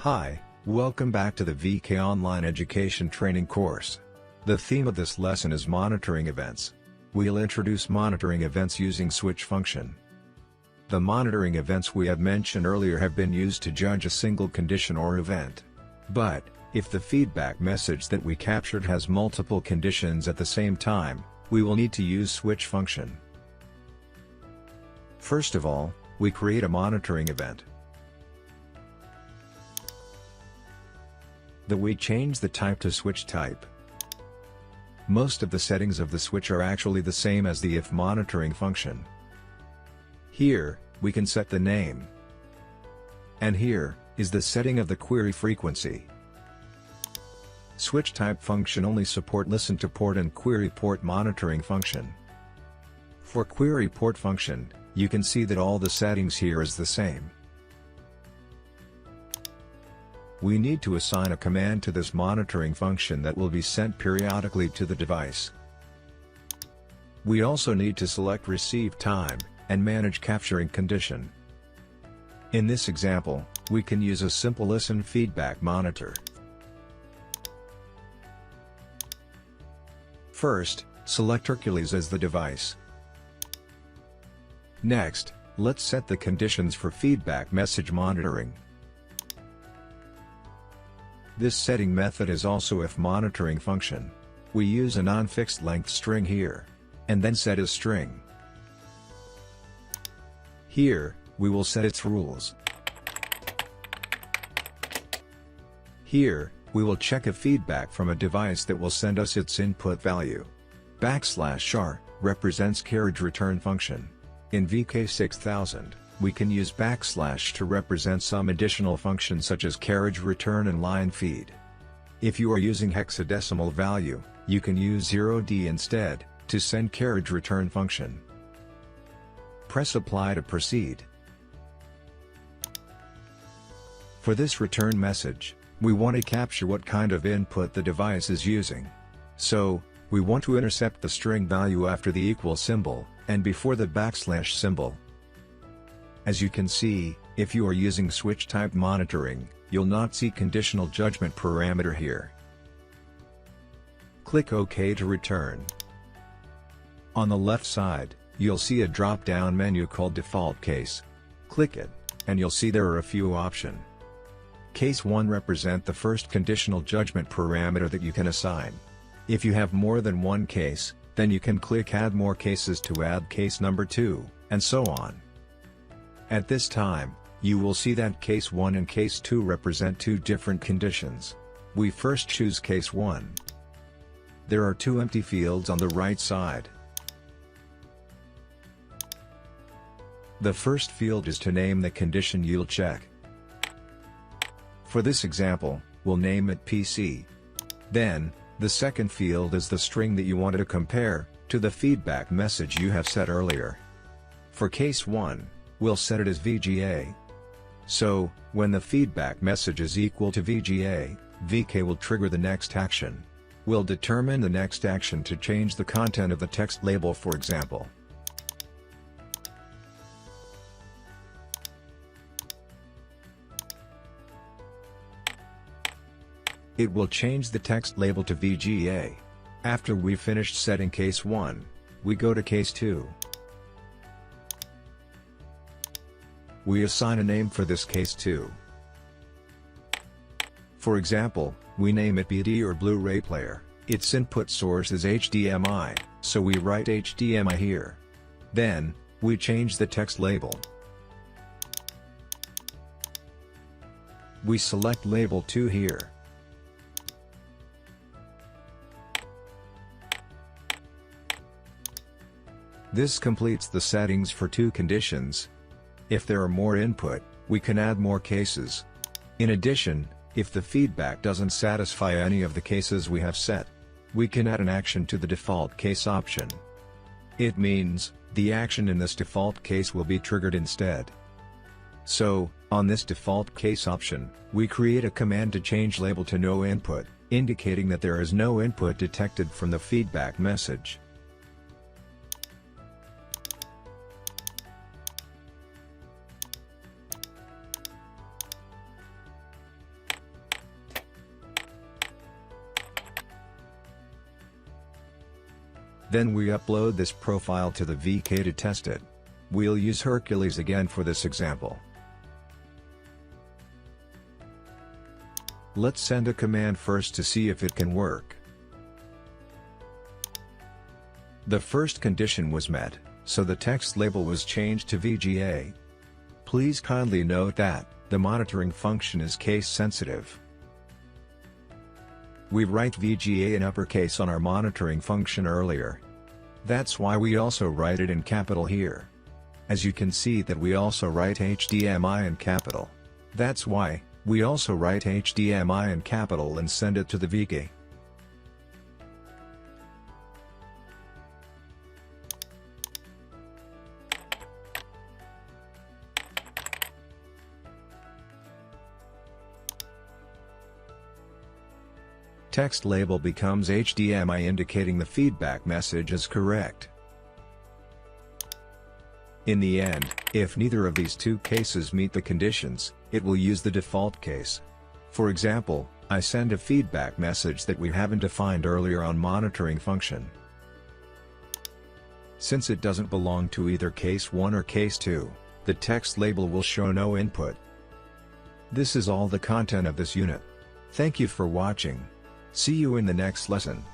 Hi, welcome back to the VK Online Education Training course. The theme of this lesson is monitoring events. We'll introduce monitoring events using switch function. The monitoring events we have mentioned earlier have been used to judge a single condition or event. But, if the feedback message that we captured has multiple conditions at the same time, we will need to use switch function. First of all, we create a monitoring event. Then we change the type to switch type. Most of the settings of the switch are actually the same as the if monitoring function. Here, we can set the name. And here, is the setting of the query frequency. Switch type function only support listen to port and query port monitoring function. For query port function, you can see that all the settings here is the same. We need to assign a command to this monitoring function that will be sent periodically to the device. We also need to select receive time, and manage capturing condition. In this example, we can use a simple listen feedback monitor. First, select Hercules as the device. Next, let's set the conditions for feedback message monitoring. This setting method is also if monitoring function. We use a non-fixed length string here, and then set as string. Here, we will set its rules. Here, we will check a feedback from a device that will send us its input value. \r represents carriage return function. In VK6000, we can use / to represent some additional functions such as carriage return and line feed. If you are using hexadecimal value, you can use 0D instead, to send carriage return function. Press apply to proceed. For this return message, we want to capture what kind of input the device is using. So, we want to intercept the string value after the equal symbol, and before the / symbol. As you can see, if you are using switch type monitoring, you'll not see conditional judgment parameter here. Click OK to return. On the left side, you'll see a drop-down menu called Default Case. Click it, and you'll see there are a few options. Case 1 represent the first conditional judgment parameter that you can assign. If you have more than one case, then you can click Add More Cases to add case number 2, and so on. At this time, you will see that case 1 and case 2 represent two different conditions. We first choose case 1. There are two empty fields on the right side. The first field is to name the condition you'll check. For this example, we'll name it PC. Then, the second field is the string that you wanted to compare to the feedback message you have set earlier. For case 1, we'll set it as VGA. So, when the feedback message is equal to VGA, VK will trigger the next action. We'll determine the next action to change the content of the text label, for example. It will change the text label to VGA. After we've finished setting case 1, we go to case 2. We assign a name for this case 2. For example, we name it BD or Blu-ray player. Its input source is HDMI, so we write HDMI here. Then, we change the text label. We select label 2 here. This completes the settings for two conditions. If there are more input, we can add more cases. In addition, if the feedback doesn't satisfy any of the cases we have set, we can add an action to the default case option. It means, the action in this default case will be triggered instead. So, on this default case option, we create a command to change label to no input, indicating that there is no input detected from the feedback message. Then we upload this profile to the VK to test it. We'll use Hercules again for this example. Let's send a command first to see if it can work. The first condition was met, so the text label was changed to VGA. Please kindly note that the monitoring function is case sensitive. We write VGA in uppercase on our monitoring function earlier. That's why we also write it in capital here. As you can see that we also write HDMI in capital. That's why we also write HDMI in capital and send it to the VK. Text label becomes HDMI, indicating the feedback message is correct. In the end, if neither of these two cases meet the conditions, it will use the default case. For example, I send a feedback message that we haven't defined earlier on monitoring function. Since it doesn't belong to either case 1 or case 2, the text label will show no input. This is all the content of this unit. Thank you for watching. See you in the next lesson.